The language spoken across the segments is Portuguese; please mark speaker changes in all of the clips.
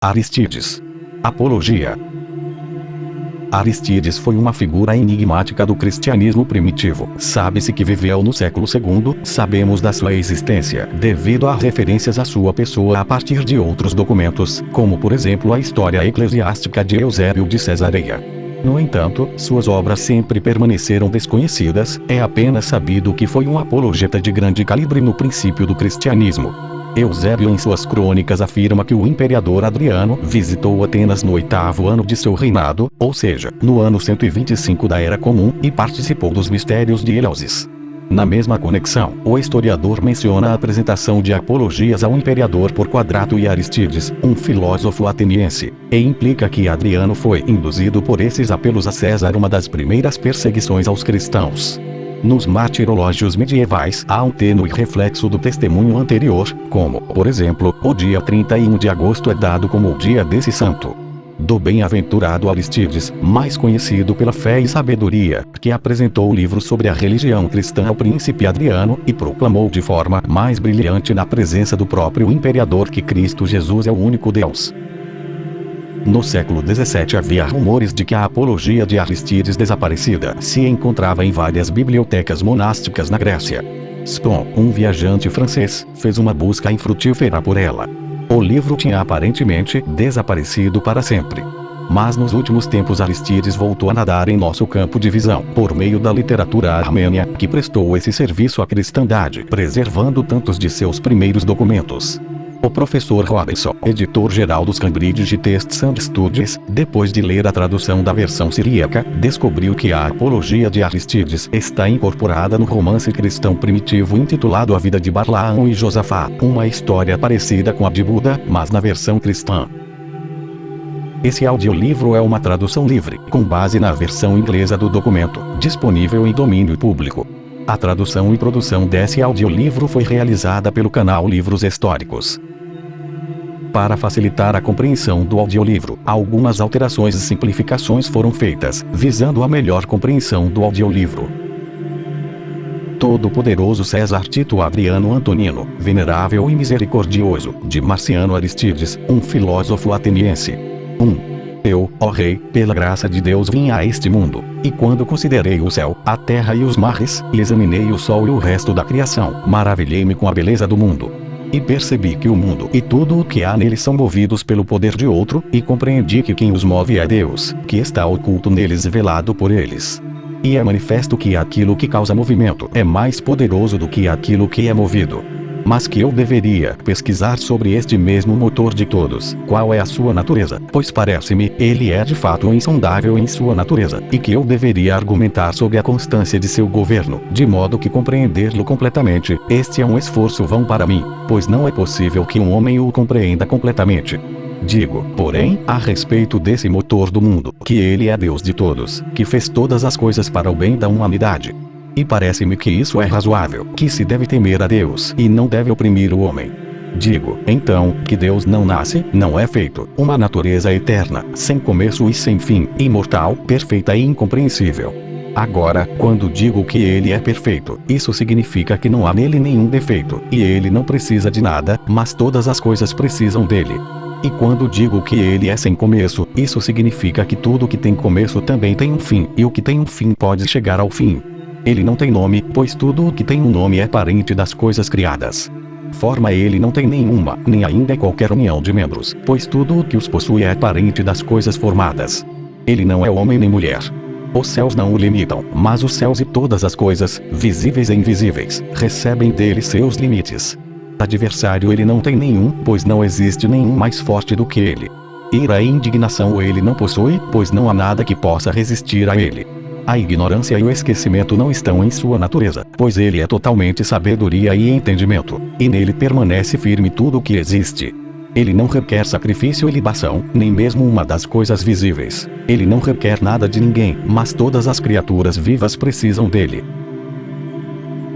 Speaker 1: Arístides. Apologia. Arístides foi uma figura enigmática do cristianismo primitivo. Sabe-se que viveu no século II, sabemos da sua existência devido a referências à sua pessoa a partir de outros documentos, como por exemplo a história eclesiástica de Eusébio de Cesareia. No entanto, suas obras sempre permaneceram desconhecidas, é apenas sabido que foi um apologeta de grande calibre no princípio do cristianismo. Eusébio em suas crônicas afirma que o imperador Adriano visitou Atenas no 8º ano de seu reinado, ou seja, no ano 125 da Era Comum, e participou dos mistérios de Eleusis. Na mesma conexão, o historiador menciona a apresentação de apologias ao imperador por Quadrato e Arístides, um filósofo ateniense, e implica que Adriano foi induzido por esses apelos a César uma das primeiras perseguições aos cristãos. Nos martirológios medievais há um tênue reflexo do testemunho anterior, como, por exemplo, o dia 31 de agosto é dado como o dia desse santo. Do bem-aventurado Arístides, mais conhecido pela fé e sabedoria, que apresentou o livro sobre a religião cristã ao príncipe Adriano, e proclamou de forma mais brilhante na presença do próprio imperador que Cristo Jesus é o único Deus. No século XVII havia rumores de que a apologia de Arístides desaparecida se encontrava em várias bibliotecas monásticas na Grécia. Spon, um viajante francês, fez uma busca infrutífera por ela. O livro tinha aparentemente desaparecido para sempre. Mas nos últimos tempos Arístides voltou a nadar em nosso campo de visão, por meio da literatura armênia, que prestou esse serviço à cristandade, preservando tantos de seus primeiros documentos. O professor Robinson, editor-geral dos Cambridge Texts and Studies, depois de ler a tradução da versão siríaca, descobriu que a apologia de Arístides está incorporada no romance cristão primitivo intitulado A Vida de Balaão e Josafá, uma história parecida com a de Buda, mas na versão cristã. Esse audiolivro é uma tradução livre, com base na versão inglesa do documento, disponível em domínio público. A tradução e produção desse audiolivro foi realizada pelo canal Livros Históricos. Para facilitar a compreensão do audiolivro, algumas alterações e simplificações foram feitas, visando a melhor compreensão do audiolivro. Todo-Poderoso César Tito Adriano Antonino, venerável e misericordioso, de Marciano Arístides, um filósofo ateniense. 1. Eu, ó Rei, pela graça de Deus vim a este mundo, e quando considerei o céu, a terra e os mares, e examinei o sol e o resto da criação, maravilhei-me com a beleza do mundo. E percebi que o mundo e tudo o que há nele são movidos pelo poder de outro, e compreendi que quem os move é Deus, que está oculto neles e velado por eles. E é manifesto que aquilo que causa movimento é mais poderoso do que aquilo que é movido. Mas que eu deveria pesquisar sobre este mesmo motor de todos, qual é a sua natureza, pois parece-me, ele é de fato insondável em sua natureza, e que eu deveria argumentar sobre a constância de seu governo, de modo que compreendê-lo completamente, este é um esforço vão para mim, pois não é possível que um homem o compreenda completamente. Digo, porém, a respeito desse motor do mundo, que ele é Deus de todos, que fez todas as coisas para o bem da humanidade. E parece-me que isso é razoável, que se deve temer a Deus e não deve oprimir o homem. Digo, então, que Deus não nasce, não é feito, uma natureza eterna, sem começo e sem fim, imortal, perfeita e incompreensível. Agora, quando digo que ele é perfeito, isso significa que não há nele nenhum defeito, e ele não precisa de nada, mas todas as coisas precisam dele. E quando digo que ele é sem começo, isso significa que tudo que tem começo também tem um fim, e o que tem um fim pode chegar ao fim. Ele não tem nome, pois tudo o que tem um nome é parente das coisas criadas. Forma ele não tem nenhuma, nem ainda qualquer união de membros, pois tudo o que os possui é parente das coisas formadas. Ele não é homem nem mulher. Os céus não o limitam, mas os céus e todas as coisas, visíveis e invisíveis, recebem dele seus limites. Adversário ele não tem nenhum, pois não existe nenhum mais forte do que ele. Ira e indignação ele não possui, pois não há nada que possa resistir a ele. A ignorância e o esquecimento não estão em sua natureza, pois ele é totalmente sabedoria e entendimento, e nele permanece firme tudo o que existe. Ele não requer sacrifício e libação, nem mesmo uma das coisas visíveis. Ele não requer nada de ninguém, mas todas as criaturas vivas precisam dele.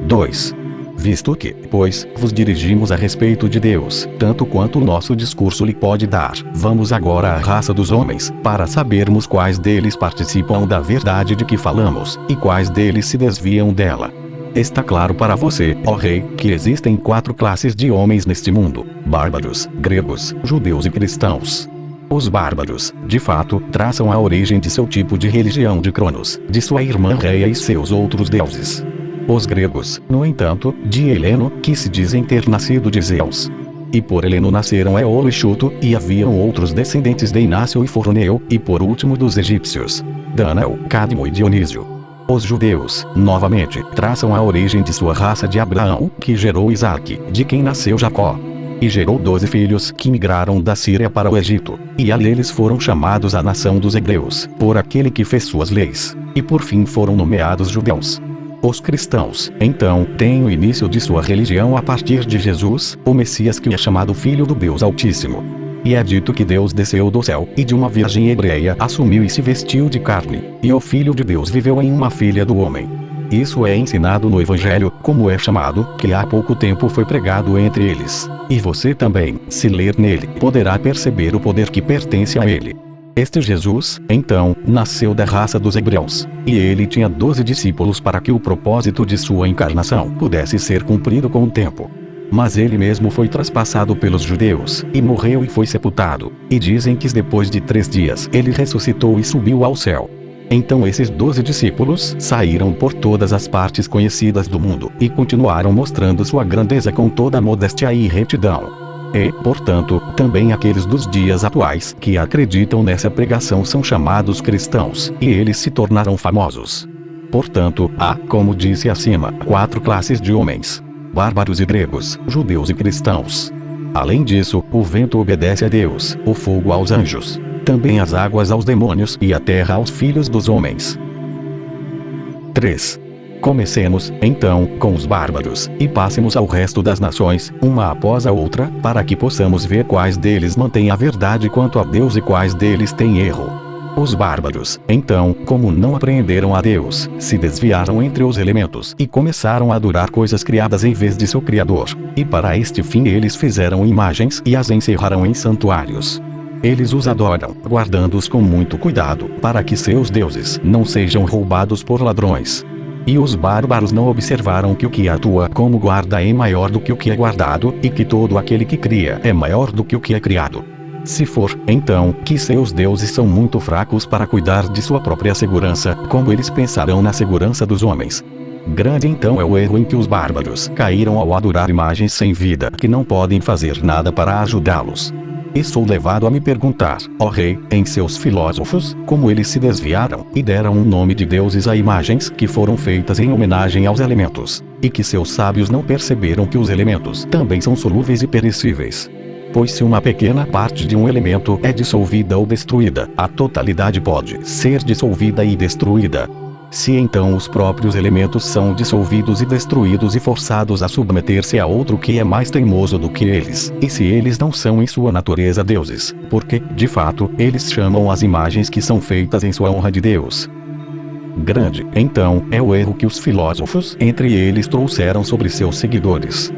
Speaker 1: 2. Visto que, pois, vos dirigimos a respeito de Deus, tanto quanto o nosso discurso lhe pode dar, vamos agora à raça dos homens, para sabermos quais deles participam da verdade de que falamos, e quais deles se desviam dela. Está claro para você, ó Rei, que existem 4 classes de homens neste mundo: bárbaros, gregos, judeus e cristãos. Os bárbaros, de fato, traçam a origem de seu tipo de religião de Cronos, de sua irmã Reia e seus outros deuses. Os gregos, no entanto, de Heleno, que se dizem ter nascido de Zeus. E por Heleno nasceram Éolo e Chuto, e haviam outros descendentes de Inácio e Forneu, e por último dos egípcios, Danael, Cadmo e Dionísio. Os judeus, novamente, traçam a origem de sua raça de Abraão, que gerou Isaque, de quem nasceu Jacó. E gerou 12 filhos que migraram da Síria para o Egito, e ali eles foram chamados a nação dos hebreus, por aquele que fez suas leis, e por fim foram nomeados judeus. Os cristãos, então, têm o início de sua religião a partir de Jesus, o Messias, que é chamado Filho do Deus Altíssimo. E é dito que Deus desceu do céu, e de uma virgem hebreia assumiu e se vestiu de carne, e o Filho de Deus viveu em uma filha do homem. Isso é ensinado no Evangelho, como é chamado, que há pouco tempo foi pregado entre eles. E você também, se ler nele, poderá perceber o poder que pertence a ele. Este Jesus, então, nasceu da raça dos hebreus, e ele tinha 12 discípulos para que o propósito de sua encarnação pudesse ser cumprido com o tempo. Mas ele mesmo foi traspassado pelos judeus, e morreu e foi sepultado, e dizem que depois de 3 dias ele ressuscitou e subiu ao céu. Então esses 12 discípulos saíram por todas as partes conhecidas do mundo, e continuaram mostrando sua grandeza com toda a modéstia e retidão. E, portanto, também aqueles dos dias atuais que acreditam nessa pregação são chamados cristãos, e eles se tornaram famosos. Portanto, há, como disse acima, 4 classes de homens: bárbaros e gregos, judeus e cristãos. Além disso, o vento obedece a Deus, o fogo aos anjos, também as águas aos demônios e a terra aos filhos dos homens. 3. Comecemos, então, com os bárbaros, e passemos ao resto das nações, uma após a outra, para que possamos ver quais deles mantêm a verdade quanto a Deus e quais deles têm erro. Os bárbaros, então, como não apreenderam a Deus, se desviaram entre os elementos e começaram a adorar coisas criadas em vez de seu Criador, e para este fim eles fizeram imagens e as encerraram em santuários. Eles os adoram, guardando-os com muito cuidado, para que seus deuses não sejam roubados por ladrões. E os bárbaros não observaram que o que atua como guarda é maior do que o que é guardado, e que todo aquele que cria é maior do que o que é criado. Se for, então, que seus deuses são muito fracos para cuidar de sua própria segurança, como eles pensarão na segurança dos homens? Grande então é o erro em que os bárbaros caíram ao adorar imagens sem vida, que não podem fazer nada para ajudá-los. E sou levado a me perguntar, ó rei, em seus filósofos, como eles se desviaram, e deram um nome de deuses a imagens que foram feitas em homenagem aos elementos, e que seus sábios não perceberam que os elementos também são solúveis e perecíveis. Pois se uma pequena parte de um elemento é dissolvida ou destruída, a totalidade pode ser dissolvida e destruída. Se então os próprios elementos são dissolvidos e destruídos e forçados a submeter-se a outro que é mais teimoso do que eles, e se eles não são em sua natureza deuses, porque, de fato, eles chamam as imagens que são feitas em sua honra de Deus. Grande, então, é o erro que os filósofos, entre eles, trouxeram sobre seus seguidores.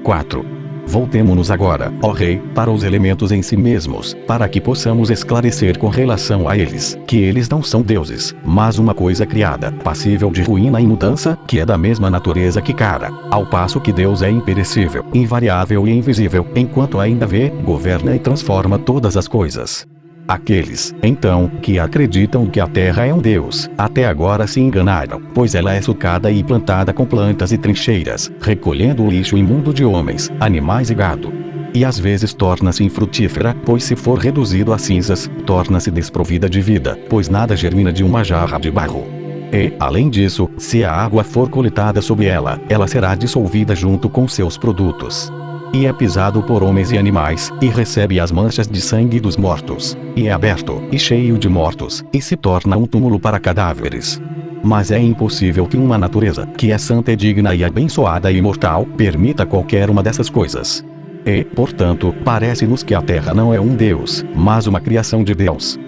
Speaker 1: 4. Voltemo-nos agora, ó rei, para os elementos em si mesmos, para que possamos esclarecer com relação a eles, que eles não são deuses, mas uma coisa criada, passível de ruína e mudança, que é da mesma natureza que cara, ao passo que Deus é imperecível, invariável e invisível, enquanto ainda vê, governa e transforma todas as coisas. Aqueles, então, que acreditam que a terra é um deus, até agora se enganaram, pois ela é sulcada e plantada com plantas e trincheiras, recolhendo o lixo imundo de homens, animais e gado. E às vezes torna-se infrutífera, pois se for reduzido a cinzas, torna-se desprovida de vida, pois nada germina de uma jarra de barro. E, além disso, se a água for coletada sobre ela, ela será dissolvida junto com seus produtos. E é pisado por homens e animais, e recebe as manchas de sangue dos mortos, e é aberto, e cheio de mortos, e se torna um túmulo para cadáveres. Mas é impossível que uma natureza, que é santa e digna e abençoada e imortal, permita qualquer uma dessas coisas. E, portanto, parece-nos que a terra não é um deus, mas uma criação de Deus.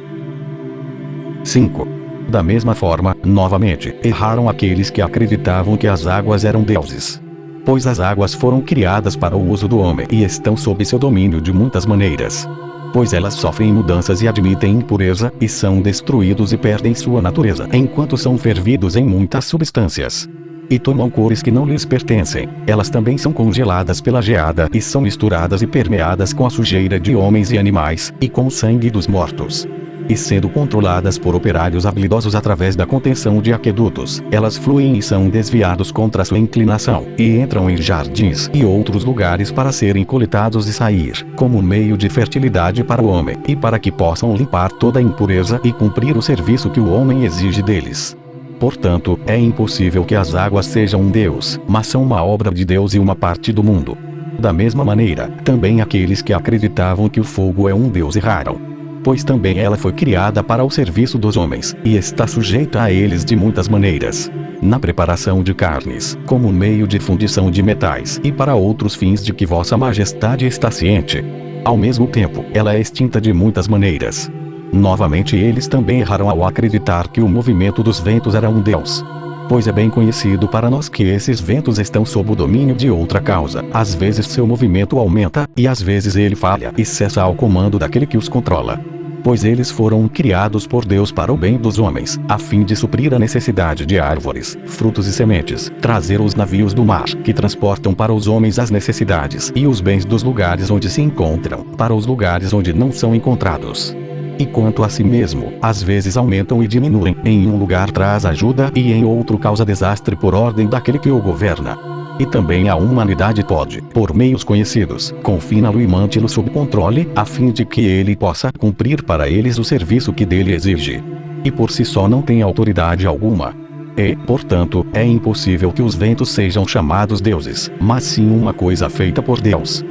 Speaker 1: 5. Da mesma forma, novamente, erraram aqueles que acreditavam que as águas eram deuses. Pois as águas foram criadas para o uso do homem e estão sob seu domínio de muitas maneiras. Pois elas sofrem mudanças e admitem impureza, e são destruídos e perdem sua natureza enquanto são fervidos em muitas substâncias. E tomam cores que não lhes pertencem. Elas também são congeladas pela geada e são misturadas e permeadas com a sujeira de homens e animais, e com o sangue dos mortos. E sendo controladas por operários habilidosos através da contenção de aquedutos, elas fluem e são desviados contra sua inclinação, e entram em jardins e outros lugares para serem coletados e sair, como meio de fertilidade para o homem, e para que possam limpar toda a impureza e cumprir o serviço que o homem exige deles. Portanto, é impossível que as águas sejam um Deus, mas são uma obra de Deus e uma parte do mundo. Da mesma maneira, também aqueles que acreditavam que o fogo é um Deus erraram. Pois também ela foi criada para o serviço dos homens, e está sujeita a eles de muitas maneiras. Na preparação de carnes, como meio de fundição de metais, e para outros fins de que vossa majestade está ciente. Ao mesmo tempo, ela é extinta de muitas maneiras. Novamente eles também erraram ao acreditar que o movimento dos ventos era um Deus. Pois é bem conhecido para nós que esses ventos estão sob o domínio de outra causa. Às vezes seu movimento aumenta, e às vezes ele falha e cessa ao comando daquele que os controla. Pois eles foram criados por Deus para o bem dos homens, a fim de suprir a necessidade de árvores, frutos e sementes, trazer os navios do mar, que transportam para os homens as necessidades e os bens dos lugares onde se encontram, para os lugares onde não são encontrados. E quanto a si mesmo, às vezes aumentam e diminuem, em um lugar traz ajuda e em outro causa desastre por ordem daquele que o governa. E também a humanidade pode, por meios conhecidos, confiná-lo e mantê-lo sob controle, a fim de que ele possa cumprir para eles o serviço que dele exige. E por si só não tem autoridade alguma. E, portanto, é impossível que os ventos sejam chamados deuses, mas sim uma coisa feita por Deus.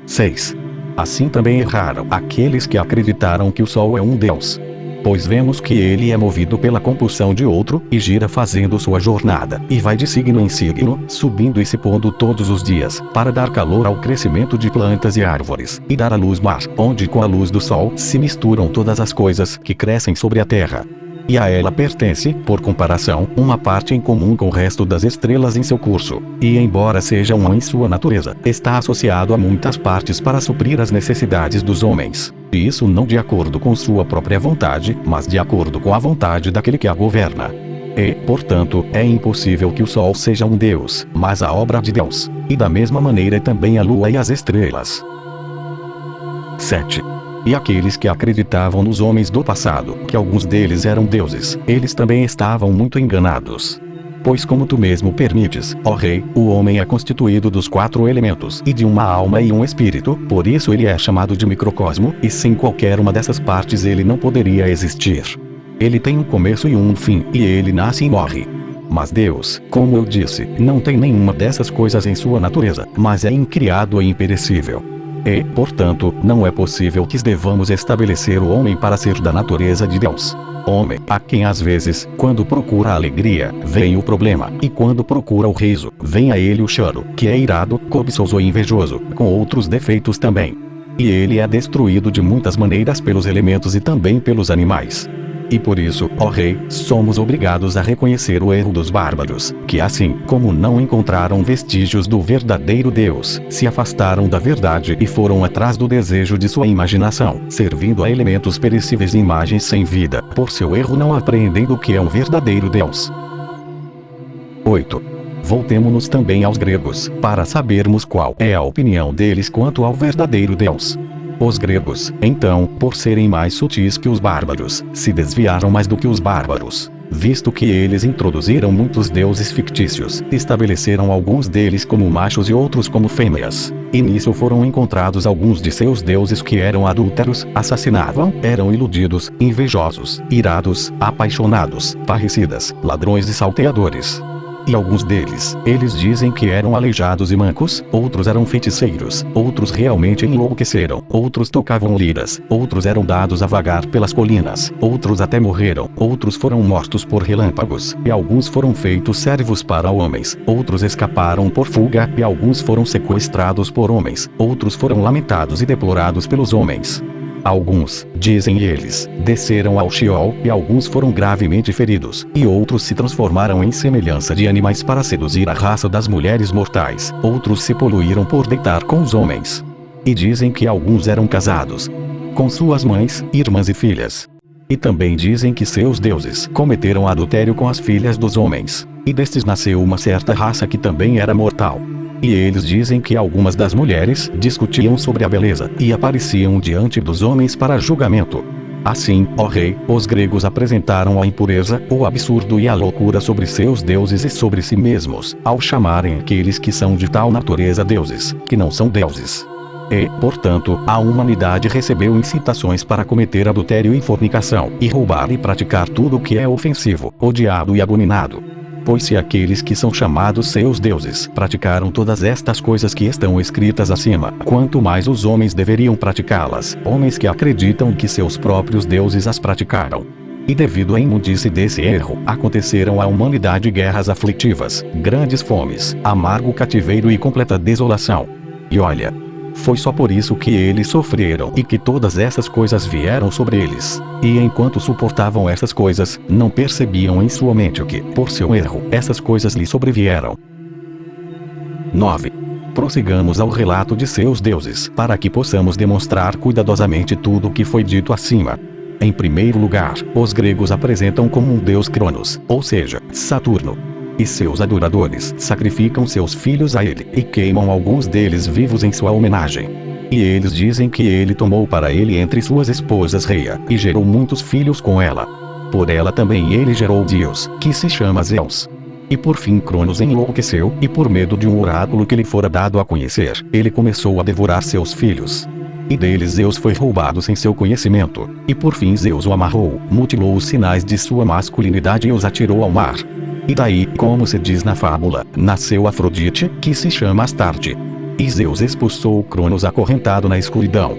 Speaker 1: 6. Assim também erraram aqueles que acreditaram que o sol é um Deus. Pois vemos que ele é movido pela compulsão de outro, e gira fazendo sua jornada, e vai de signo em signo, subindo e se pondo todos os dias, para dar calor ao crescimento de plantas e árvores, e dar à luz mar, onde com a luz do sol se misturam todas as coisas que crescem sobre a terra. E a ela pertence, por comparação, uma parte em comum com o resto das estrelas em seu curso, e embora seja um em sua natureza, está associado a muitas partes para suprir as necessidades dos homens. E isso não de acordo com sua própria vontade, mas de acordo com a vontade daquele que a governa. E, portanto, é impossível que o sol seja um Deus, mas a obra de Deus, e da mesma maneira também a lua e as estrelas. 7. E aqueles que acreditavam nos homens do passado, que alguns deles eram deuses, eles também estavam muito enganados. Pois como tu mesmo permites, ó rei, o homem é constituído dos 4 elementos, e de uma alma e um espírito, por isso ele é chamado de microcosmo, e sem qualquer uma dessas partes ele não poderia existir. Ele tem um começo e um fim, e ele nasce e morre. Mas Deus, como eu disse, não tem nenhuma dessas coisas em sua natureza, mas é incriado e imperecível. E, portanto, não é possível que devamos estabelecer o homem para ser da natureza de Deus. Homem, a quem às vezes, quando procura a alegria, vem o problema, e quando procura o riso, vem a ele o choro, que é irado, cobiçoso e invejoso, com outros defeitos também. E ele é destruído de muitas maneiras pelos elementos e também pelos animais. E por isso, ó rei, somos obrigados a reconhecer o erro dos bárbaros, que assim, como não encontraram vestígios do verdadeiro Deus, se afastaram da verdade e foram atrás do desejo de sua imaginação, servindo a elementos perecíveis e imagens sem vida, por seu erro não apreendendo o que é um verdadeiro Deus. 8. Voltemo-nos também aos gregos, para sabermos qual é a opinião deles quanto ao verdadeiro Deus. Os gregos, então, por serem mais sutis que os bárbaros, se desviaram mais do que os bárbaros, visto que eles introduziram muitos deuses fictícios, estabeleceram alguns deles como machos e outros como fêmeas. E nisso foram encontrados alguns de seus deuses que eram adúlteros, assassinavam, eram iludidos, invejosos, irados, apaixonados, parricidas, ladrões e salteadores. E alguns deles, eles dizem que eram aleijados e mancos, outros eram feiticeiros, outros realmente enlouqueceram, outros tocavam liras, outros eram dados a vagar pelas colinas, outros até morreram, outros foram mortos por relâmpagos, e alguns foram feitos servos para homens, outros escaparam por fuga, e alguns foram sequestrados por homens, outros foram lamentados e deplorados pelos homens. Alguns, dizem eles, desceram ao Sheol, e alguns foram gravemente feridos, e outros se transformaram em semelhança de animais para seduzir a raça das mulheres mortais, outros se poluíram por deitar com os homens. E dizem que alguns eram casados com suas mães, irmãs e filhas. E também dizem que seus deuses cometeram adultério com as filhas dos homens, e destes nasceu uma certa raça que também era mortal. E eles dizem que algumas das mulheres discutiam sobre a beleza, e apareciam diante dos homens para julgamento. Assim, ó rei, os gregos apresentaram a impureza, o absurdo e a loucura sobre seus deuses e sobre si mesmos, ao chamarem aqueles que são de tal natureza deuses, que não são deuses. E, portanto, a humanidade recebeu incitações para cometer adultério e fornicação, e roubar e praticar tudo o que é ofensivo, odiado e abominado. Pois se aqueles que são chamados seus deuses praticaram todas estas coisas que estão escritas acima, quanto mais os homens deveriam praticá-las, homens que acreditam que seus próprios deuses as praticaram. E devido à imundície desse erro, aconteceram à humanidade guerras aflitivas, grandes fomes, amargo cativeiro e completa desolação. E olha, foi só por isso que eles sofreram e que todas essas coisas vieram sobre eles. E enquanto suportavam essas coisas, não percebiam em sua mente que, por seu erro, essas coisas lhes sobrevieram. 9. Prossigamos ao relato de seus deuses, para que possamos demonstrar cuidadosamente tudo o que foi dito acima. Em primeiro lugar, os gregos apresentam como um deus Cronos, ou seja, Saturno. E seus adoradores sacrificam seus filhos a ele, e queimam alguns deles vivos em sua homenagem. E eles dizem que ele tomou para ele entre suas esposas Reia, e gerou muitos filhos com ela. Por ela também ele gerou Deus, que se chama Zeus. E por fim Cronos enlouqueceu, e por medo de um oráculo que lhe fora dado a conhecer, ele começou a devorar seus filhos. E deles Zeus foi roubado sem seu conhecimento, e por fim Zeus o amarrou, mutilou os sinais de sua masculinidade e os atirou ao mar. E daí, como se diz na fábula, nasceu Afrodite, que se chama Astarte. E Zeus expulsou Cronos acorrentado na escuridão.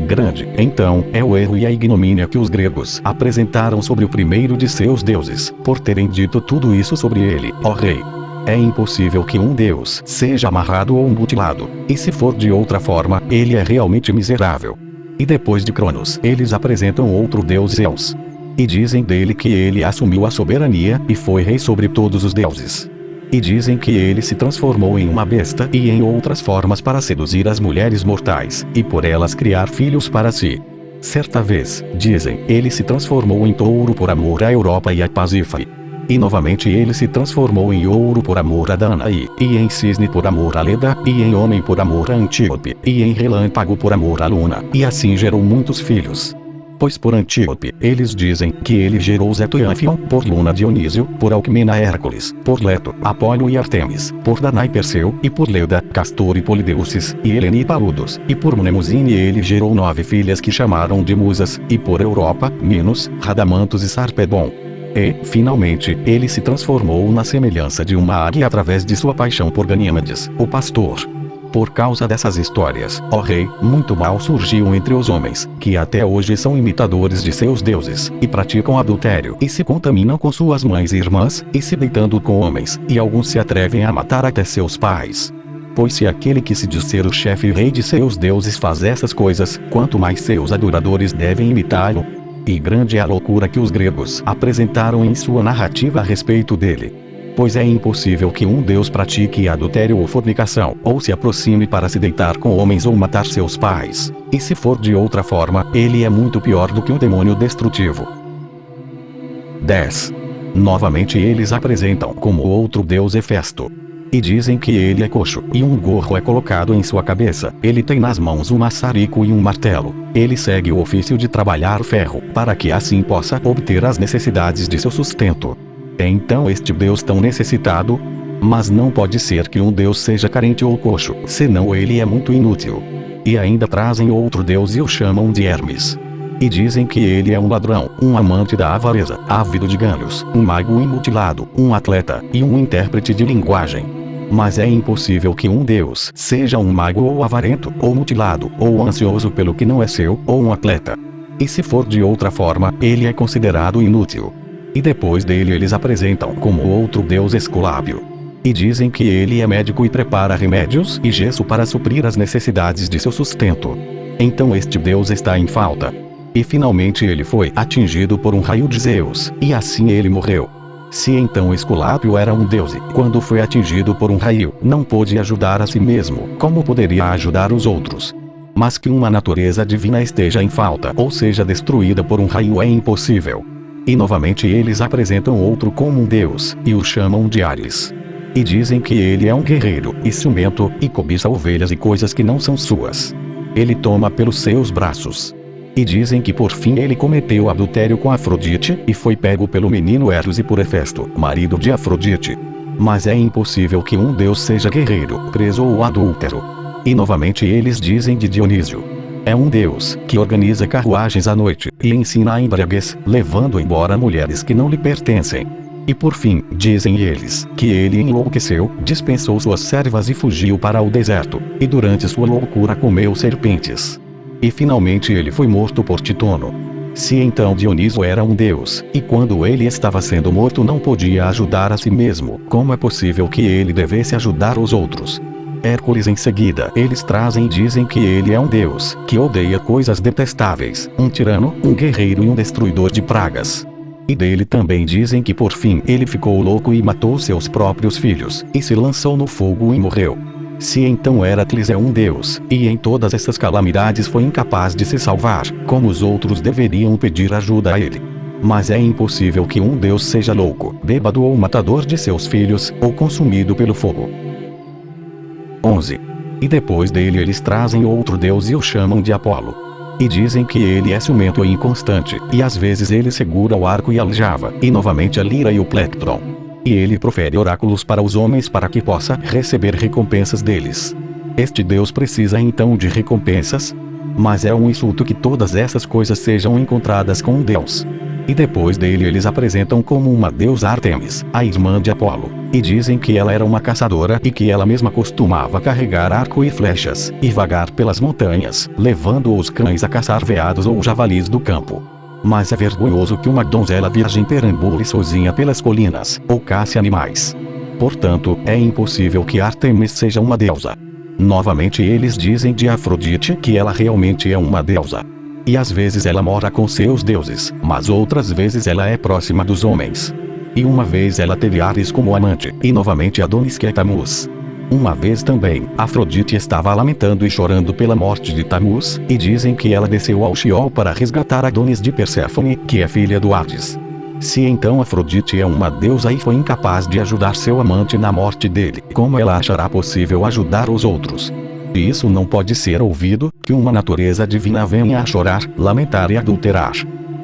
Speaker 1: Grande, então, é o erro e a ignomínia que os gregos apresentaram sobre o primeiro de seus deuses, por terem dito tudo isso sobre ele, ó rei. É impossível que um deus seja amarrado ou mutilado, e se for de outra forma, ele é realmente miserável. E depois de Cronos, eles apresentam outro deus Zeus. E dizem dele que ele assumiu a soberania e foi rei sobre todos os deuses. E dizem que ele se transformou em uma besta e em outras formas para seduzir as mulheres mortais, e por elas criar filhos para si. Certa vez, dizem, ele se transformou em touro por amor à Europa e a Pasífae. E novamente ele se transformou em ouro por amor a Danaí, e em cisne por amor a Leda, e em homem por amor a Antíope, e em relâmpago por amor a Luna, e assim gerou muitos filhos. Pois por Antíope, eles dizem que ele gerou Zeto e Ânfion, por Luna Dionísio, por Alcmena Hércules, por Leto, Apolo e Artemis, por Danae Perseu, e por Leda, Castor e Polideuces, e Helene e Paludos, e por Mnemosine ele gerou 9 filhas que chamaram de musas, e por Europa, Minos, Radamantos e Sarpedon. E, finalmente, ele se transformou na semelhança de uma águia através de sua paixão por Ganímedes, o pastor. Por causa dessas histórias, ó rei, muito mal surgiu entre os homens, que até hoje são imitadores de seus deuses, e praticam adultério, e se contaminam com suas mães e irmãs, e se deitando com homens, e alguns se atrevem a matar até seus pais. Pois se aquele que se diz ser o chefe e rei de seus deuses faz essas coisas, quanto mais seus adoradores devem imitá-lo. E grande é a loucura que os gregos apresentaram em sua narrativa a respeito dele. Pois é impossível que um deus pratique adultério ou fornicação, ou se aproxime para se deitar com homens ou matar seus pais. E se for de outra forma, ele é muito pior do que um demônio destrutivo. 10. Novamente eles apresentam como outro deus Hefesto. E dizem que ele é coxo, e um gorro é colocado em sua cabeça. Ele tem nas mãos um maçarico e um martelo. Ele segue o ofício de trabalhar ferro, para que assim possa obter as necessidades de seu sustento. Então este Deus tão necessitado? Mas não pode ser que um Deus seja carente ou coxo, senão ele é muito inútil. E ainda trazem outro Deus e o chamam de Hermes. E dizem que ele é um ladrão, um amante da avareza, ávido de ganhos, um mago imutilado, um atleta, e um intérprete de linguagem. Mas é impossível que um Deus seja um mago ou avarento, ou mutilado, ou ansioso pelo que não é seu, ou um atleta. E se for de outra forma, ele é considerado inútil. E depois dele eles apresentam como outro deus Esculápio. E dizem que ele é médico e prepara remédios e gesso para suprir as necessidades de seu sustento. Então este deus está em falta. E finalmente ele foi atingido por um raio de Zeus, e assim ele morreu. Se então Esculápio era um deus e, quando foi atingido por um raio, não pôde ajudar a si mesmo, como poderia ajudar os outros? Mas que uma natureza divina esteja em falta ou seja destruída por um raio é impossível. E novamente eles apresentam outro como um deus, e o chamam de Ares. E dizem que ele é um guerreiro, e ciumento, e cobiça ovelhas e coisas que não são suas. Ele toma pelos seus braços. E dizem que por fim ele cometeu adultério com Afrodite, e foi pego pelo menino Hermes e por Hefesto, marido de Afrodite. Mas é impossível que um deus seja guerreiro, preso ou adúltero. E novamente eles dizem de Dionísio. É um deus, que organiza carruagens à noite, e ensina a embriaguez, levando embora mulheres que não lhe pertencem. E por fim, dizem eles, que ele enlouqueceu, dispensou suas servas e fugiu para o deserto, e durante sua loucura comeu serpentes. E finalmente ele foi morto por Titono. Se então Dioniso era um deus, e quando ele estava sendo morto não podia ajudar a si mesmo, como é possível que ele devesse ajudar os outros? Hércules em seguida eles trazem e dizem que ele é um deus, que odeia coisas detestáveis, um tirano, um guerreiro e um destruidor de pragas. E dele também dizem que por fim ele ficou louco e matou seus próprios filhos, e se lançou no fogo e morreu. Se então Heracles é um deus, e em todas essas calamidades foi incapaz de se salvar, como os outros deveriam pedir ajuda a ele? Mas é impossível que um deus seja louco, bêbado ou matador de seus filhos, ou consumido pelo fogo. 11. E depois dele eles trazem outro deus e o chamam de Apolo. E dizem que ele é ciumento e inconstante, e às vezes ele segura o arco e a aljava, e novamente a lira e o plectron. E ele profere oráculos para os homens para que possa receber recompensas deles. Este deus precisa então de recompensas? Mas é um insulto que todas essas coisas sejam encontradas com um deus. E depois dele eles apresentam como uma deusa Ártemis, a irmã de Apolo, e dizem que ela era uma caçadora e que ela mesma costumava carregar arco e flechas, e vagar pelas montanhas, levando os cães a caçar veados ou javalis do campo. Mas é vergonhoso que uma donzela virgem perambule sozinha pelas colinas, ou caça animais. Portanto, é impossível que Ártemis seja uma deusa. Novamente eles dizem de Afrodite que ela realmente é uma deusa. E às vezes ela mora com seus deuses, mas outras vezes ela é próxima dos homens. E uma vez ela teve Ares como amante, e novamente Adonis que é Tamuz. Uma vez também, Afrodite estava lamentando e chorando pela morte de Tamuz, e dizem que ela desceu ao Sheol para resgatar Adonis de Perséfone, que é filha do Hades. Se então Afrodite é uma deusa e foi incapaz de ajudar seu amante na morte dele, como ela achará possível ajudar os outros? E isso não pode ser ouvido, que uma natureza divina venha a chorar, lamentar e adulterar.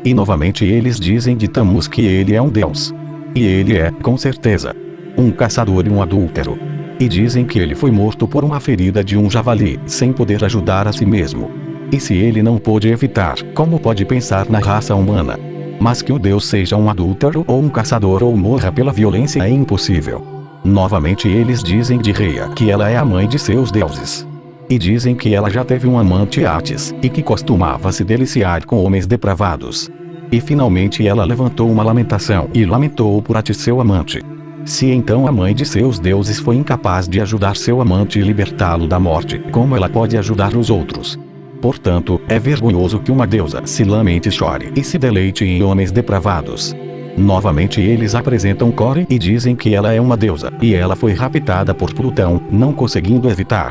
Speaker 1: E novamente eles dizem de Tamuz que ele é um deus. E ele é, com certeza, um caçador e um adúltero. E dizem que ele foi morto por uma ferida de um javali, sem poder ajudar a si mesmo. E se ele não pôde evitar, como pode pensar na raça humana? Mas que o deus seja um adúltero ou um caçador ou morra pela violência é impossível. Novamente eles dizem de Rhea que ela é a mãe de seus deuses. E dizem que ela já teve um amante Atis, e que costumava se deliciar com homens depravados. E finalmente ela levantou uma lamentação e lamentou por Atis seu amante. Se então a mãe de seus deuses foi incapaz de ajudar seu amante e libertá-lo da morte, como ela pode ajudar os outros? Portanto, é vergonhoso que uma deusa se lamente e chore e se deleite em homens depravados. Novamente eles apresentam Core e dizem que ela é uma deusa, e ela foi raptada por Plutão, não conseguindo evitar.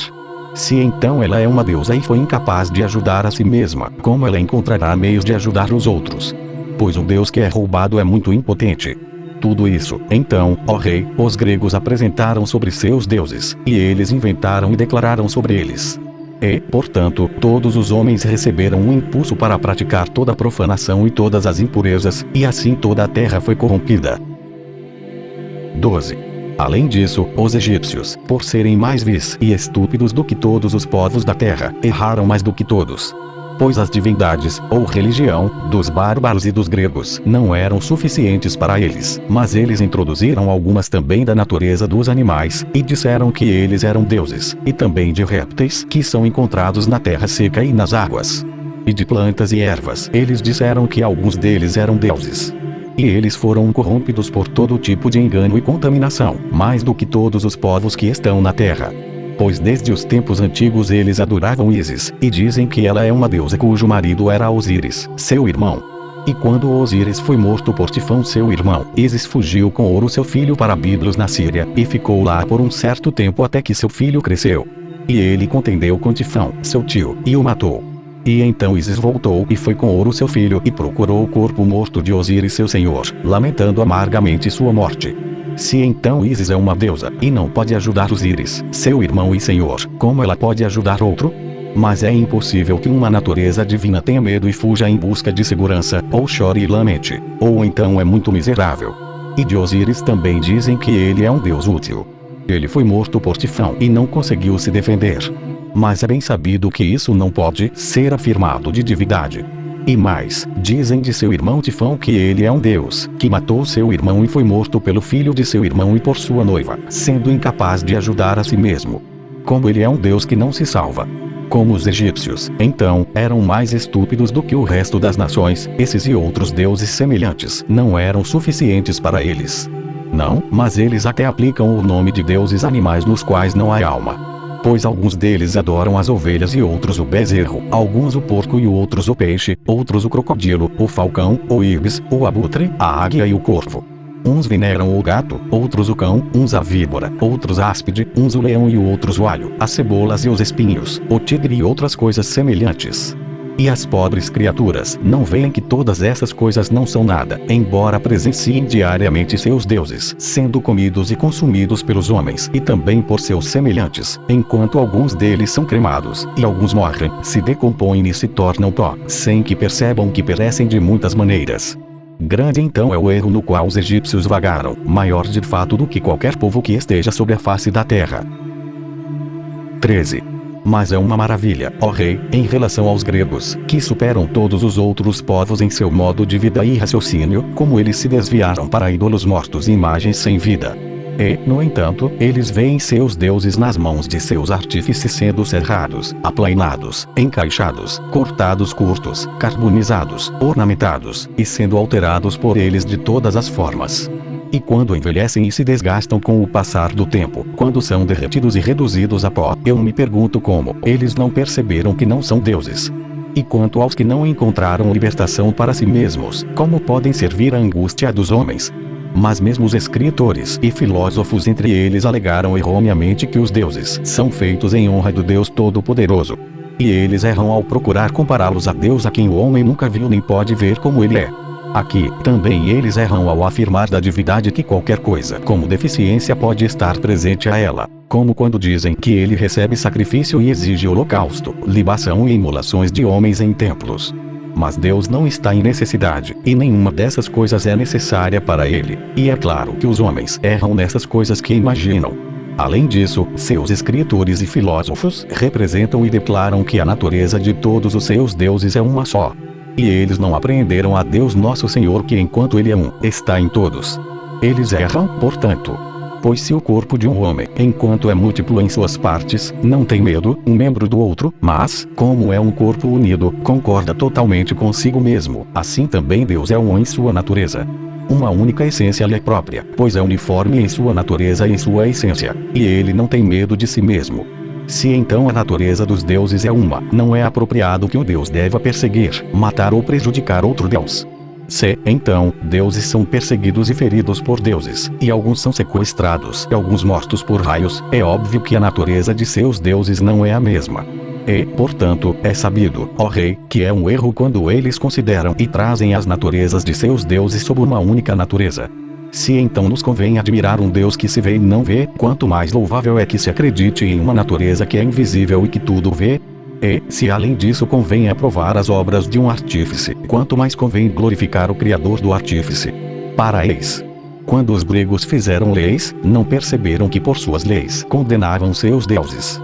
Speaker 1: Se então ela é uma deusa e foi incapaz de ajudar a si mesma, como ela encontrará meios de ajudar os outros? Pois o deus que é roubado é muito impotente. Tudo isso, então, ó rei, os gregos apresentaram sobre seus deuses, e eles inventaram e declararam sobre eles. E, portanto, todos os homens receberam um impulso para praticar toda a profanação e todas as impurezas, e assim toda a terra foi corrompida. 12. Além disso, os egípcios, por serem mais vis e estúpidos do que todos os povos da terra, erraram mais do que todos. Pois as divindades, ou religião, dos bárbaros e dos gregos, não eram suficientes para eles, mas eles introduziram algumas também da natureza dos animais, e disseram que eles eram deuses, e também de répteis, que são encontrados na terra seca e nas águas. E de plantas e ervas, eles disseram que alguns deles eram deuses. E eles foram corrompidos por todo tipo de engano e contaminação, mais do que todos os povos que estão na terra. Pois desde os tempos antigos eles adoravam Ísis, e dizem que ela é uma deusa cujo marido era Osíris, seu irmão. E quando Osíris foi morto por Tifão seu irmão, Ísis fugiu com Ouro seu filho para Biblos na Síria, e ficou lá por um certo tempo até que seu filho cresceu. E ele contendeu com Tifão, seu tio, e o matou. E então Ísis voltou e foi com Ouro seu filho e procurou o corpo morto de Osíris seu senhor, lamentando amargamente sua morte. Se então Ísis é uma deusa, e não pode ajudar Osíris, seu irmão e senhor, como ela pode ajudar outro? Mas é impossível que uma natureza divina tenha medo e fuja em busca de segurança, ou chore e lamente, ou então é muito miserável. E de Osíris também dizem que ele é um deus útil. Ele foi morto por Tifão e não conseguiu se defender. Mas é bem sabido que isso não pode ser afirmado de divindade. E mais, dizem de seu irmão Tifão que ele é um deus, que matou seu irmão e foi morto pelo filho de seu irmão e por sua noiva, sendo incapaz de ajudar a si mesmo. Como ele é um deus que não se salva. Como os egípcios, então, eram mais estúpidos do que o resto das nações, esses e outros deuses semelhantes não eram suficientes para eles. Não, mas eles até aplicam o nome de deuses animais nos quais não há alma. Pois alguns deles adoram as ovelhas e outros o bezerro, alguns o porco e outros o peixe, outros o crocodilo, o falcão, o ibis, o abutre, a águia e o corvo. Uns veneram o gato, outros o cão, uns a víbora, outros a áspide, uns o leão e outros o alho, as cebolas e os espinhos, o tigre e outras coisas semelhantes. E as pobres criaturas não veem que todas essas coisas não são nada, embora presenciem diariamente seus deuses, sendo comidos e consumidos pelos homens e também por seus semelhantes, enquanto alguns deles são cremados, e alguns morrem, se decompõem e se tornam pó, sem que percebam que perecem de muitas maneiras. Grande então é o erro no qual os egípcios vagaram, maior de fato do que qualquer povo que esteja sobre a face da terra. 13. Mas é uma maravilha, ó rei, em relação aos gregos, que superam todos os outros povos em seu modo de vida e raciocínio, como eles se desviaram para ídolos mortos e imagens sem vida. E, no entanto, eles veem seus deuses nas mãos de seus artífices sendo serrados, aplainados, encaixados, cortados curtos, carbonizados, ornamentados, e sendo alterados por eles de todas as formas. E quando envelhecem e se desgastam com o passar do tempo, quando são derretidos e reduzidos a pó, eu me pergunto como eles não perceberam que não são deuses. E quanto aos que não encontraram libertação para si mesmos, como podem servir a angústia dos homens? Mas mesmo os escritores e filósofos entre eles alegaram erroneamente que os deuses são feitos em honra do Deus Todo-Poderoso. E eles erram ao procurar compará-los a Deus a quem o homem nunca viu nem pode ver como ele é. Aqui, também eles erram ao afirmar da divindade que qualquer coisa como deficiência pode estar presente a ela, como quando dizem que ele recebe sacrifício e exige holocausto, libação e imolações de homens em templos. Mas Deus não está em necessidade, e nenhuma dessas coisas é necessária para ele, e é claro que os homens erram nessas coisas que imaginam. Além disso, seus escritores e filósofos representam e declaram que a natureza de todos os seus deuses é uma só. E eles não apreenderam a Deus nosso Senhor que enquanto Ele é um, está em todos. Eles erram, portanto. Pois se o corpo de um homem, enquanto é múltiplo em suas partes, não tem medo, um membro do outro, mas, como é um corpo unido, concorda totalmente consigo mesmo, assim também Deus é um em sua natureza. Uma única essência lhe é própria, pois é uniforme em sua natureza e em sua essência, e ele não tem medo de si mesmo. Se então a natureza dos deuses é uma, não é apropriado que o Deus deva perseguir, matar ou prejudicar outro Deus. Se, então, deuses são perseguidos e feridos por deuses, e alguns são sequestrados e alguns mortos por raios, é óbvio que a natureza de seus deuses não é a mesma. E, portanto, é sabido, ó rei, que é um erro quando eles consideram e trazem as naturezas de seus deuses sob uma única natureza. Se então nos convém admirar um Deus que se vê e não vê, quanto mais louvável é que se acredite em uma natureza que é invisível e que tudo vê. E, se além disso convém aprovar as obras de um artífice, quanto mais convém glorificar o Criador do artífice. Para eles, quando os gregos fizeram leis, não perceberam que por suas leis condenavam seus deuses.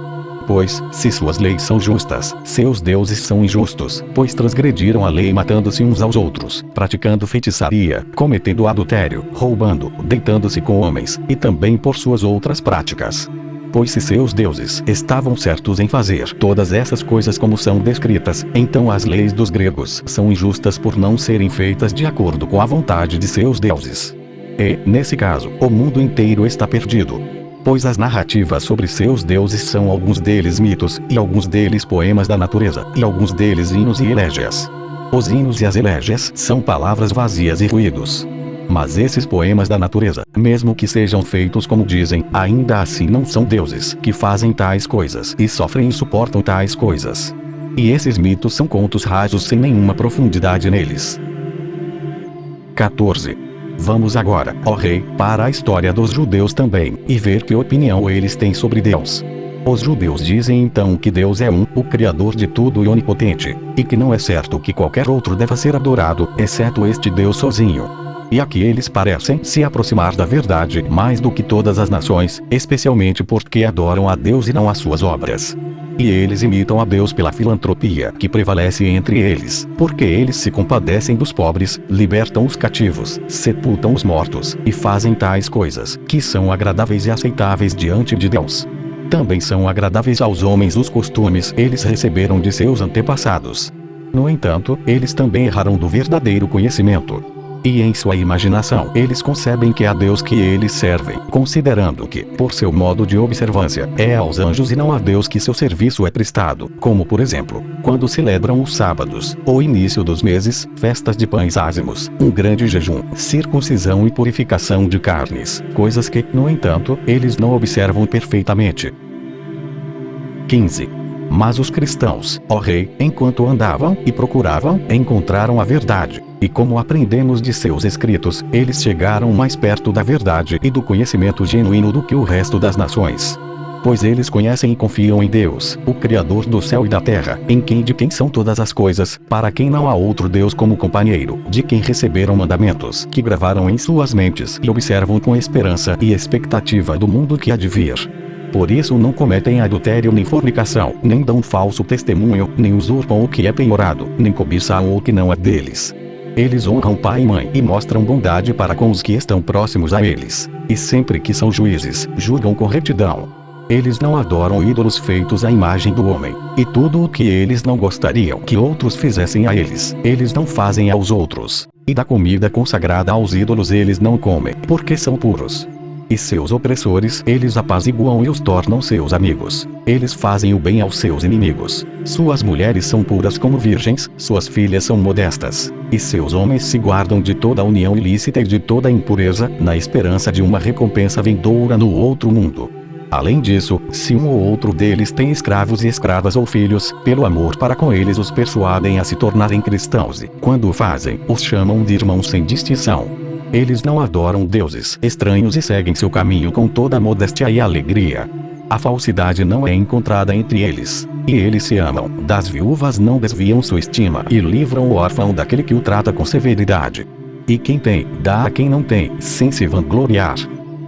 Speaker 1: Pois, se suas leis são justas, seus deuses são injustos, pois transgrediram a lei matando-se uns aos outros, praticando feitiçaria, cometendo adultério, roubando, deitando-se com homens, e também por suas outras práticas. Pois se seus deuses estavam certos em fazer todas essas coisas como são descritas, então as leis dos gregos são injustas por não serem feitas de acordo com a vontade de seus deuses. E, nesse caso, o mundo inteiro está perdido. Pois as narrativas sobre seus deuses são alguns deles mitos, e alguns deles poemas da natureza, e alguns deles hinos e elégias. Os hinos e as elégias são palavras vazias e ruídos. Mas esses poemas da natureza, mesmo que sejam feitos como dizem, ainda assim não são deuses que fazem tais coisas e sofrem e suportam tais coisas. E esses mitos são contos rasos sem nenhuma profundidade neles. 14. Vamos agora, ó rei, para a história dos judeus também, e ver que opinião eles têm sobre Deus. Os judeus dizem então que Deus é o Criador de tudo e onipotente, e que não é certo que qualquer outro deva ser adorado, exceto este Deus sozinho. E aqui eles parecem se aproximar da verdade mais do que todas as nações, especialmente porque adoram a Deus e não as suas obras. E eles imitam a Deus pela filantropia que prevalece entre eles, porque eles se compadecem dos pobres, libertam os cativos, sepultam os mortos, e fazem tais coisas, que são agradáveis e aceitáveis diante de Deus. Também são agradáveis aos homens os costumes eles receberam de seus antepassados. No entanto, eles também erraram do verdadeiro conhecimento. E em sua imaginação eles concebem que é a Deus que eles servem, considerando que, por seu modo de observância, é aos anjos e não a Deus que seu serviço é prestado, como por exemplo, quando celebram os sábados, o início dos meses, festas de pães ázimos, um grande jejum, circuncisão e purificação de carnes, coisas que, no entanto, eles não observam perfeitamente. 15. Mas os cristãos, ó rei, enquanto andavam e procuravam, encontraram a verdade. E como aprendemos de seus escritos, eles chegaram mais perto da verdade e do conhecimento genuíno do que o resto das nações. Pois eles conhecem e confiam em Deus, o Criador do céu e da terra, de quem são todas as coisas, para quem não há outro Deus como companheiro, de quem receberam mandamentos que gravaram em suas mentes e observam com esperança e expectativa do mundo que há de vir. Por isso não cometem adultério nem fornicação, nem dão falso testemunho, nem usurpam o que é penhorado, nem cobiçam o que não é deles. Eles honram pai e mãe e mostram bondade para com os que estão próximos a eles. E sempre que são juízes, julgam com retidão. Eles não adoram ídolos feitos à imagem do homem. E tudo o que eles não gostariam que outros fizessem a eles, eles não fazem aos outros. E da comida consagrada aos ídolos eles não comem, porque são puros. E seus opressores eles apaziguam e os tornam seus amigos. Eles fazem o bem aos seus inimigos. Suas mulheres são puras como virgens, suas filhas são modestas. E seus homens se guardam de toda a união ilícita e de toda a impureza, na esperança de uma recompensa vindoura no outro mundo. Além disso, se um ou outro deles tem escravos e escravas ou filhos, pelo amor para com eles os persuadem a se tornarem cristãos e, quando o fazem, os chamam de irmãos sem distinção. Eles não adoram deuses estranhos e seguem seu caminho com toda a modéstia e alegria. A falsidade não é encontrada entre eles. E eles se amam. Das viúvas não desviam sua estima e livram o órfão daquele que o trata com severidade. E quem tem, dá a quem não tem, sem se vangloriar.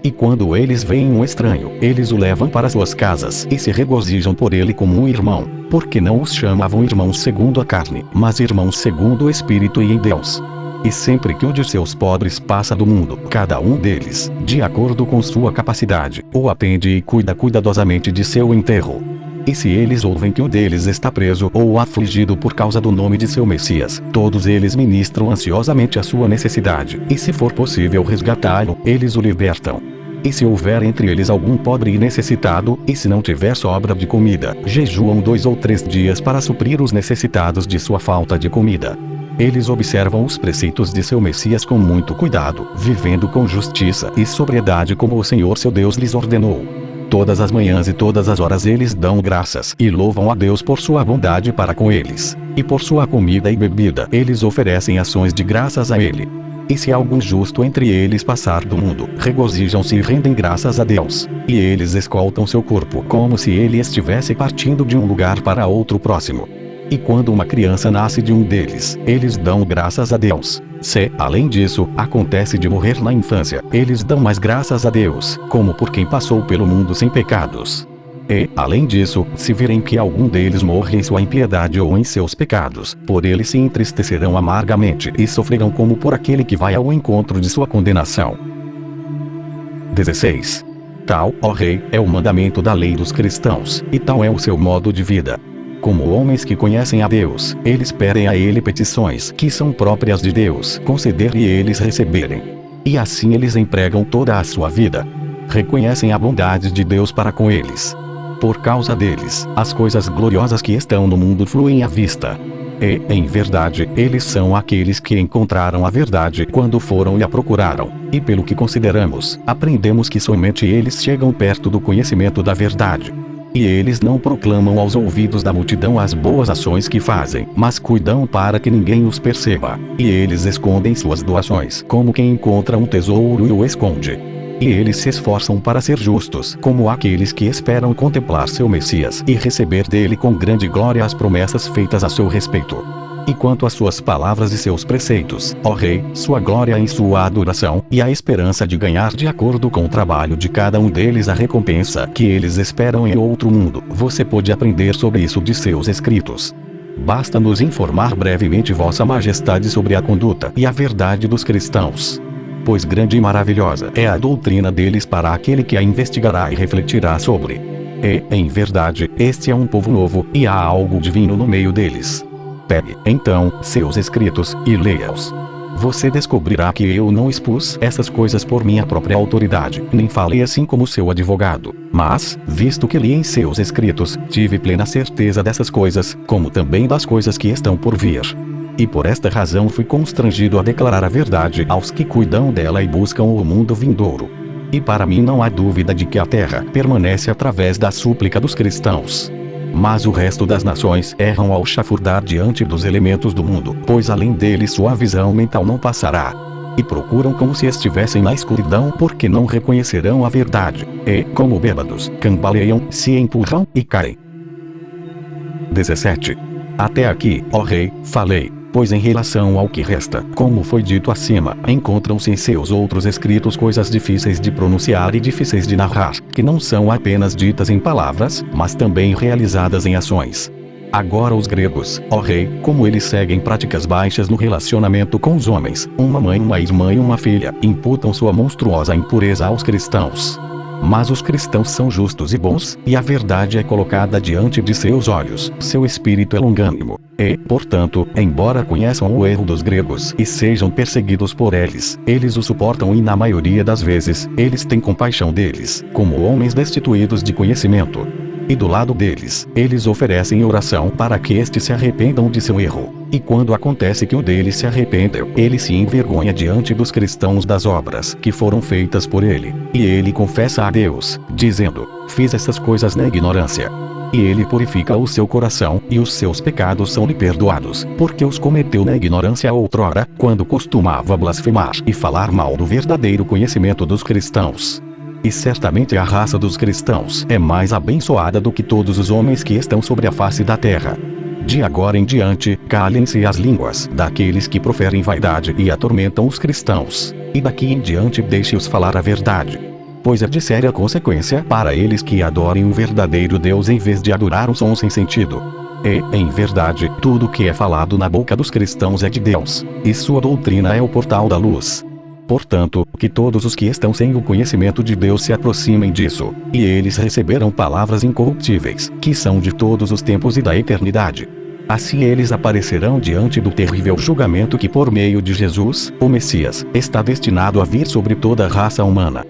Speaker 1: E quando eles veem um estranho, eles o levam para suas casas e se regozijam por ele como um irmão, porque não os chamavam irmãos segundo a carne, mas irmãos segundo o Espírito e em Deus. E sempre que um de seus pobres passa do mundo, cada um deles, de acordo com sua capacidade, o atende e cuida cuidadosamente de seu enterro. E se eles ouvem que um deles está preso ou afligido por causa do nome de seu Messias, todos eles ministram ansiosamente a sua necessidade, e se for possível resgatá-lo, eles o libertam. E se houver entre eles algum pobre e necessitado, e se não tiver sobra de comida, jejuam 2 ou 3 dias para suprir os necessitados de sua falta de comida. Eles observam os preceitos de seu Messias com muito cuidado, vivendo com justiça e sobriedade como o Senhor seu Deus lhes ordenou. Todas as manhãs e todas as horas eles dão graças e louvam a Deus por sua bondade para com eles. E por sua comida e bebida eles oferecem ações de graças a Ele. E se algum justo entre eles passar do mundo, regozijam-se e rendem graças a Deus. E eles escoltam seu corpo como se ele estivesse partindo de um lugar para outro próximo. E quando uma criança nasce de um deles, eles dão graças a Deus. Se, além disso, acontece de morrer na infância, eles dão mais graças a Deus, como por quem passou pelo mundo sem pecados. E, além disso, se virem que algum deles morre em sua impiedade ou em seus pecados, por ele se entristecerão amargamente e sofrerão como por aquele que vai ao encontro de sua condenação. 16. Tal, ó rei, é o mandamento da lei dos cristãos, e tal é o seu modo de vida. Como homens que conhecem a Deus, eles pedem a Ele petições que são próprias de Deus conceder e eles receberem. E assim eles empregam toda a sua vida. Reconhecem a bondade de Deus para com eles. Por causa deles, as coisas gloriosas que estão no mundo fluem à vista. E, em verdade, eles são aqueles que encontraram a verdade quando foram e a procuraram. E pelo que consideramos, aprendemos que somente eles chegam perto do conhecimento da verdade. E eles não proclamam aos ouvidos da multidão as boas ações que fazem, mas cuidam para que ninguém os perceba. E eles escondem suas doações, como quem encontra um tesouro e o esconde. E eles se esforçam para ser justos, como aqueles que esperam contemplar seu Messias e receber dele com grande glória as promessas feitas a seu respeito. E quanto às suas palavras e seus preceitos, ó Rei, sua glória em sua adoração, e a esperança de ganhar de acordo com o trabalho de cada um deles a recompensa que eles esperam em outro mundo, você pode aprender sobre isso de seus escritos. Basta nos informar brevemente Vossa Majestade sobre a conduta e a verdade dos cristãos. Pois grande e maravilhosa é a doutrina deles para aquele que a investigará e refletirá sobre. E, em verdade, este é um povo novo, e há algo divino no meio deles. Pegue, então, seus escritos, e leia-os. Você descobrirá que eu não expus essas coisas por minha própria autoridade, nem falei assim como seu advogado. Mas, visto que li em seus escritos, tive plena certeza dessas coisas, como também das coisas que estão por vir. E por esta razão fui constrangido a declarar a verdade aos que cuidam dela e buscam o mundo vindouro. E para mim não há dúvida de que a terra permanece através da súplica dos cristãos. Mas o resto das nações erram ao chafurdar diante dos elementos do mundo, pois além deles sua visão mental não passará. E procuram como se estivessem na escuridão porque não reconhecerão a verdade. E, como bêbados, cambaleiam, se empurram e caem. 17. Até aqui, ó Rei, falei. Pois em relação ao que resta, como foi dito acima, encontram-se em seus outros escritos coisas difíceis de pronunciar e difíceis de narrar, que não são apenas ditas em palavras, mas também realizadas em ações. Agora os gregos, ó Rei, como eles seguem práticas baixas no relacionamento com os homens, uma mãe, uma irmã e uma filha, imputam sua monstruosa impureza aos cristãos. Mas os cristãos são justos e bons, e a verdade é colocada diante de seus olhos, seu espírito é longânimo. E, portanto, embora conheçam o erro dos gregos e sejam perseguidos por eles, eles o suportam e na maioria das vezes, eles têm compaixão deles, como homens destituídos de conhecimento. E do lado deles, eles oferecem oração para que estes se arrependam de seu erro. E quando acontece que um deles se arrependeu, ele se envergonha diante dos cristãos das obras que foram feitas por ele. E ele confessa a Deus, dizendo: fiz essas coisas na ignorância. E ele purifica o seu coração, e os seus pecados são-lhe perdoados, porque os cometeu na ignorância outrora, quando costumava blasfemar e falar mal do verdadeiro conhecimento dos cristãos. E certamente a raça dos cristãos é mais abençoada do que todos os homens que estão sobre a face da terra. De agora em diante, calem-se as línguas daqueles que proferem vaidade e atormentam os cristãos, e daqui em diante deixe-os falar a verdade. Pois é de séria consequência para eles que adorem o verdadeiro Deus em vez de adorar um som sem sentido. E, em verdade, tudo que é falado na boca dos cristãos é de Deus, e sua doutrina é o portal da luz. Portanto, que todos os que estão sem o conhecimento de Deus se aproximem disso, e eles receberão palavras incorruptíveis, que são de todos os tempos e da eternidade. Assim eles aparecerão diante do terrível julgamento que por meio de Jesus, o Messias, está destinado a vir sobre toda a raça humana.